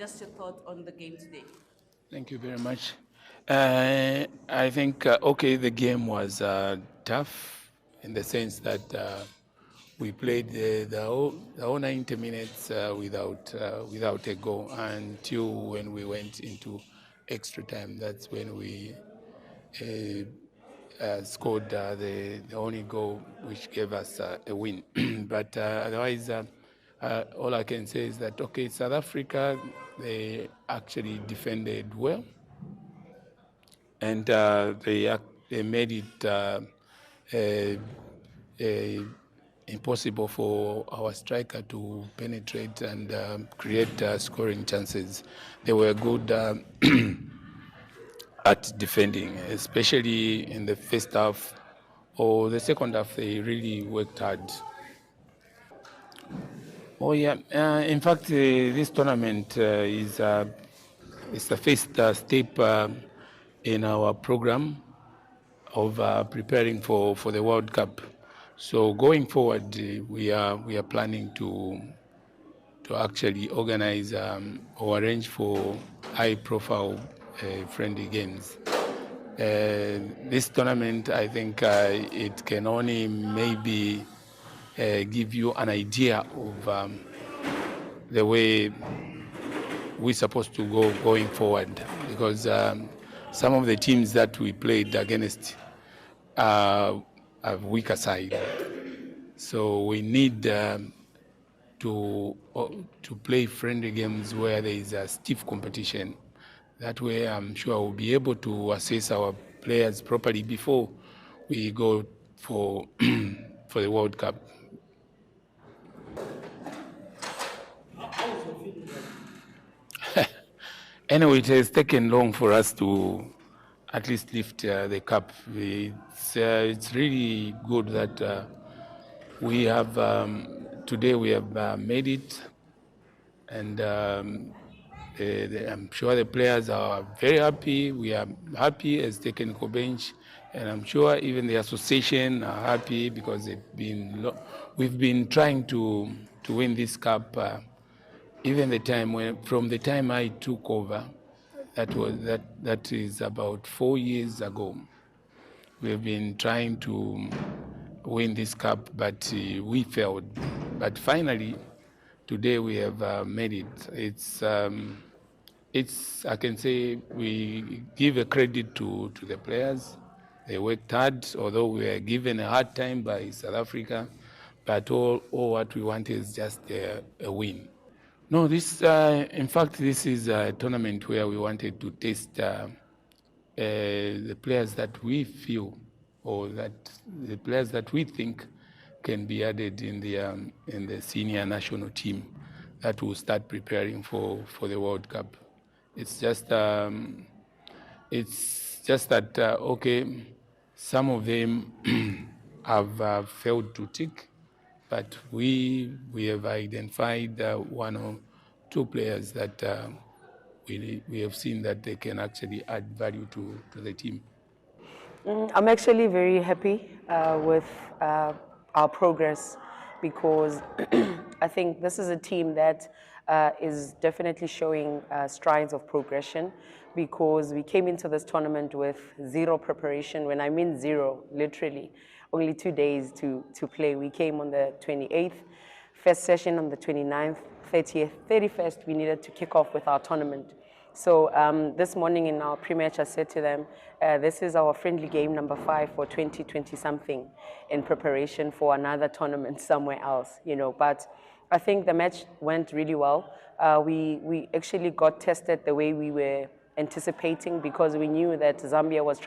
Just your thoughts on the game today. Thank you very much. I think, okay, the game was tough in the sense that we played the whole 90 minutes without a goal until when we went into extra time. That's when we scored the only goal which gave us a win. But otherwise, all I can say is that, okay, South Africa, they actually defended well, and they made it impossible for our striker to penetrate and create scoring chances. They were good at defending, especially in the first half or the second half. They really worked hard. Oh yeah, in fact, this tournament is the first step in our program of preparing for the World Cup. So going forward, we are planning to actually organize or arrange for high-profile friendly games. This tournament, I think, it can only maybe give you an idea of the way we're supposed to go going forward, because some of the teams that we played against have weaker side. So we need to play friendly games where there is a stiff competition. That way, I'm sure we'll be able to assess our players properly before we go for for the World Cup. Anyway, it has taken long for us to at least lift the cup. It's really good that we have today we have made it, and I'm sure the players are very happy. We are happy as technical bench, and I'm sure even the association are happy because we've been trying to win this cup. Even from the time I took over, that is about 4 years ago. We've been trying to win this cup, but we failed. But finally, today we have made it. It's I can say we give a credit to the players. They worked hard, although we were given a hard time by South Africa. But all what we want is just a win. No, in fact, this is a tournament where we wanted to test the players that we feel, or that the players that we think can be added in the senior national team that will start preparing for the World Cup. It's just that okay, some of them have failed to tick, but we have identified one or two players that we have seen that they can actually add value to the team. I'm actually very happy with our progress because I think this is a team that is definitely showing strides of progression, because we came into this tournament with zero preparation. When I mean zero, literally, only 2 days to play. We came on the 28th, first session on the 29th, 30th, 31st, we needed to kick off with our tournament. So this morning in our pre-match, I said to them, this is our friendly game number 5 for 2020 something in preparation for another tournament somewhere else, you know. But I think the match went really well. We actually got tested the way we were anticipating, because we knew that Zambia was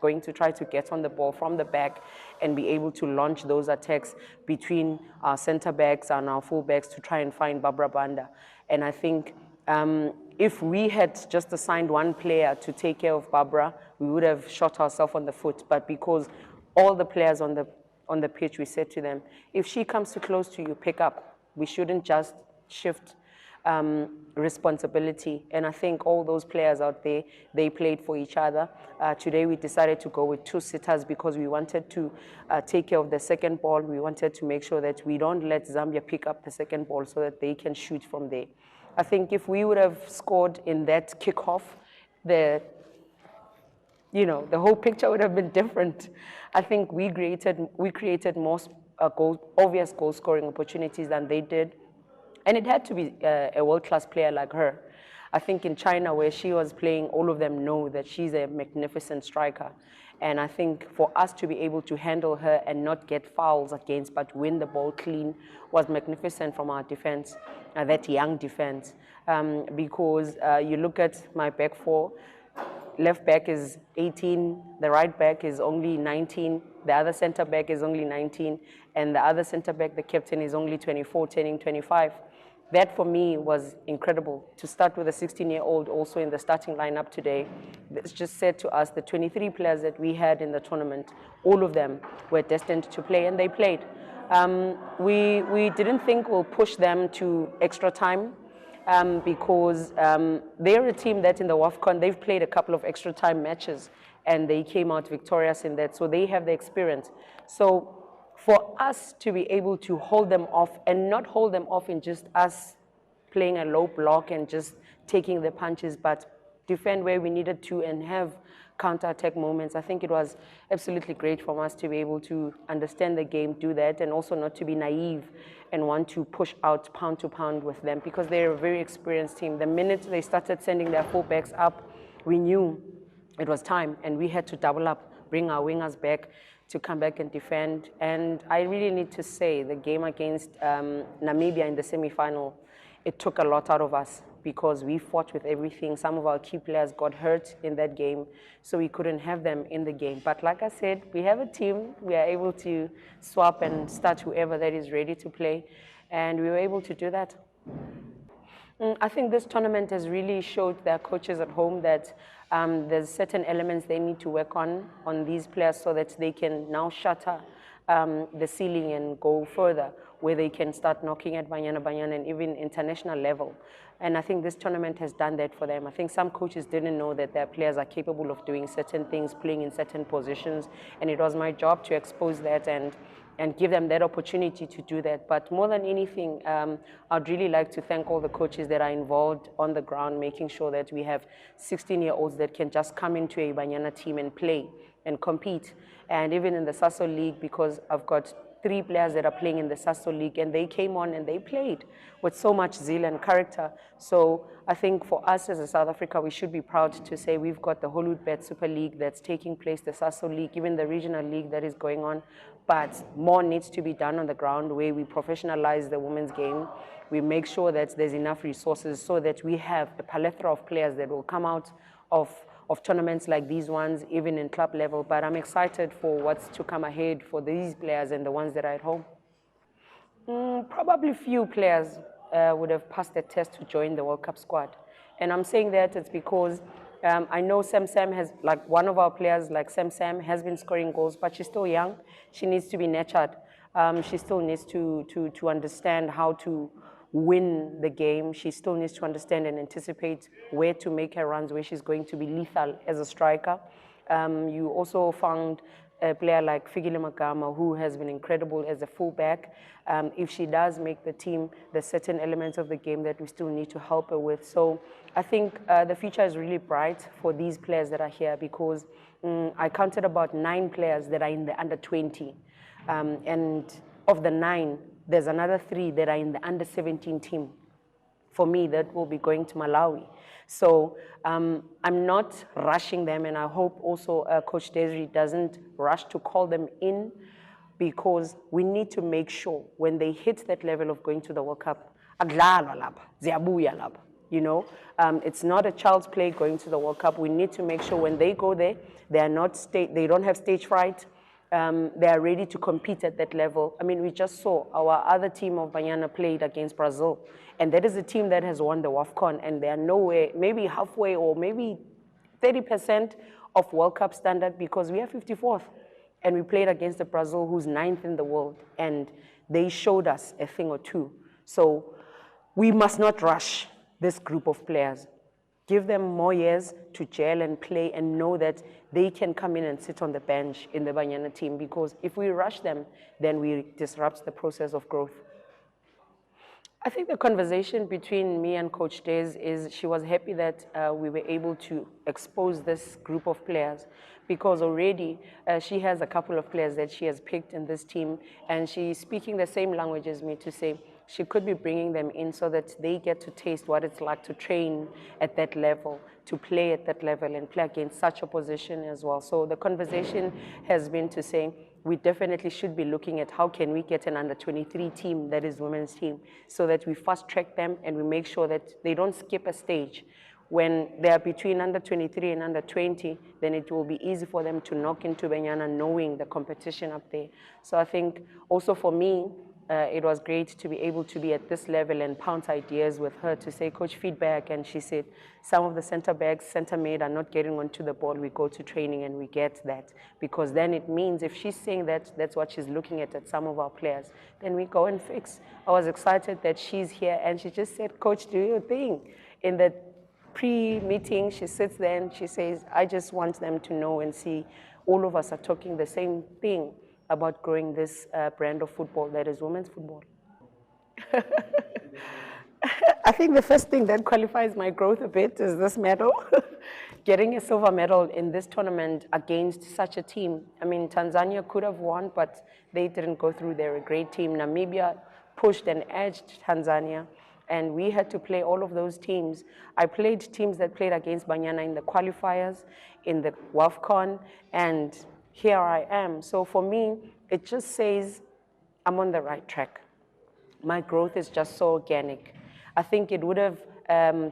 going to try to get on the ball from the back and be able to launch those attacks between our center backs and our full backs to try and find Barbara Banda. And I think if we had just assigned one player to take care of Barbara, we would have shot ourselves on the foot. But because all the players on the pitch, we said to them, if she comes too close to you, pick up. We shouldn't just shift responsibility. And I think all those players out there, they played for each other. Today we decided to go with 2 sitters because we wanted to take care of the second ball. We wanted to make sure that we don't let Zambia pick up the second ball so that they can shoot from there. I think if we would have scored in that kickoff, the whole picture would have been different. I think we created more obvious goal scoring opportunities than they did. And it had to be a world-class player like her. I think in China, where she was playing, all of them know that she's a magnificent striker. And I think for us to be able to handle her and not get fouls against, but win the ball clean, was magnificent from our defense, that young defense. Because you look at my back four, left back is 18, the right back is only 19, the other center back is only 19, and the other center back, the captain, is only 24, turning 25. That for me was incredible. To start with a 16-year-old also in the starting lineup today, it's just said to us the 23 players that we had in the tournament, all of them were destined to play, and they played. We didn't think we'll push them to extra time. Because they're a team that in the WAFCON, they've played a couple of extra time matches and they came out victorious in that. So they have the experience. So for us to be able to hold them off and not hold them off in just us playing a low block and just taking the punches, but defend where we needed to and have counter-attack moments. I think it was absolutely great for us to be able to understand the game, do that, and also not to be naive and want to push out pound to pound with them, because they're a very experienced team. The minute they started sending their fullbacks up, we knew it was time, and we had to double up, bring our wingers back to come back and defend. And I really need to say the game against Namibia in the semi-final, it took a lot out of us, because we fought with everything. Some of our key players got hurt in that game, so we couldn't have them in the game. But like I said, we have a team. We are able to swap and start whoever that is ready to play, and we were able to do that. I think this tournament has really showed their coaches at home that there's certain elements they need to work on these players so that they can now shatter the ceiling and go further, where they can start knocking at Banyana and even international level. And I think this tournament has done that for them. I think some coaches didn't know that their players are capable of doing certain things, playing in certain positions, and it was my job to expose that and give them that opportunity to do that. But more than anything, I'd really like to thank all the coaches that are involved on the ground, making sure that we have 16-year-olds that can just come into a Banyana team and play and compete. And even in the Sasso League, because I've got 3 players that are playing in the Sasso League, and they came on and they played with so much zeal and character. So I think for us as a South Africa, we should be proud to say we've got the Hollywood Super League that's taking place, the Sasso League, even the regional league that is going on. But more needs to be done on the ground, where we professionalize the women's game. We make sure that there's enough resources so that we have a plethora of players that will come out of tournaments like these ones, even in club level. But I'm excited for what's to come ahead for these players and the ones that are at home. Probably few players would have passed the test to join the World Cup squad. And I'm saying that it's because I know Sam has, like one of our players, like Sam has been scoring goals, but she's still young. She needs to be nurtured. She still needs to understand how to win the game. She still needs to understand and anticipate where to make her runs, where she's going to be lethal as a striker. You also found a player like Fikile Magama, who has been incredible as a fullback. If she does make the team, there's certain elements of the game that we still need to help her with. So I think the future is really bright for these players that are here, because I counted about 9 players that are in the under 20. And of the 9, there's another 3 that are in the under 17 team. For me, that will be going to Malawi. So I'm not rushing them, and I hope also Coach Desiree doesn't rush to call them in, because we need to make sure when they hit that level of going to the World Cup, you know, it's not a child's play going to the World Cup. We need to make sure when they go there, they don't have stage fright. They are ready to compete at that level. I mean, we just saw our other team of Banyana played against Brazil, and that is a team that has won the WAFCON, and they are nowhere, maybe halfway or maybe 30% of World Cup standard, because we are 54th, and we played against the Brazil, who's 9th in the world, and they showed us a thing or two. So we must not rush this group of players. Give them more years to gel and play and know that they can come in and sit on the bench in the Banyana team, because if we rush them, then we disrupt the process of growth. I think the conversation between me and Coach Des is she was happy that we were able to expose this group of players because already she has a couple of players that she has picked in this team and she's speaking the same language as me to say she could be bringing them in so that they get to taste what it's like to train at that level, to play at that level and play against such opposition as well. So the conversation has been to say, we definitely should be looking at how can we get an under-23 team that is women's team so that we fast track them and we make sure that they don't skip a stage. When they are between under-23 and under-20, then it will be easy for them to knock into Banyana knowing the competition up there. So I think also for me, it was great to be able to be at this level and bounce ideas with her to say, Coach, feedback. And she said, some of the center backs, center mid are not getting onto the ball. We go to training and we get that. Because then it means if she's saying that, that's what she's looking at some of our players, then we go and fix. I was excited that she's here and she just said, Coach, do your thing. In the pre-meeting, she sits there and she says, I just want them to know and see all of us are talking the same thing about growing this brand of football that is women's football. I think the first thing that qualifies my growth a bit is this medal. Getting a silver medal in this tournament against such a team. I mean, Tanzania could have won, but they didn't go through. They're a great team. Namibia pushed and edged Tanzania, and we had to play all of those teams. I played teams that played against Banyana in the qualifiers, in the WAFCON, and here I am. So for me, it just says I'm on the right track. My growth is just so organic. I think it would have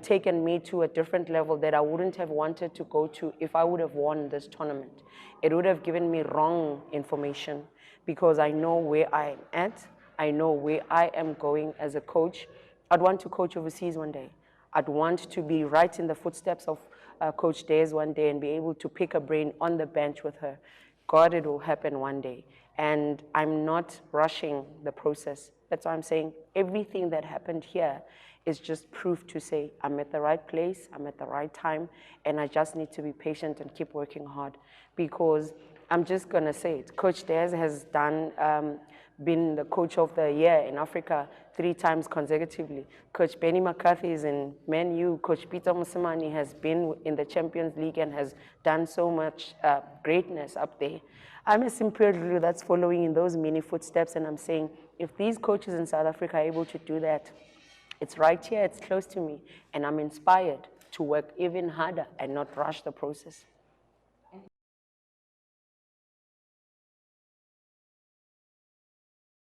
taken me to a different level that I wouldn't have wanted to go to if I would have won this tournament. It would have given me wrong information because I know where I'm at. I know where I am going as a coach. I'd want to coach overseas one day. I'd want to be right in the footsteps of Coach Des one day and be able to pick a brain on the bench with her. God, it will happen one day. And I'm not rushing the process. That's why I'm saying everything that happened here is just proof to say I'm at the right place, I'm at the right time, and I just need to be patient and keep working hard. Because I'm just gonna say it, Coach Des has been the coach of the year in Africa 3 times consecutively. Coach Benny McCarthy is in Man U. Coach Peter Musimani has been in the Champions League and has done so much greatness up there. I'm a simple Lulu that's following in those mini footsteps, and I'm saying, if these coaches in South Africa are able to do that, it's right here, it's close to me, and I'm inspired to work even harder and not rush the process.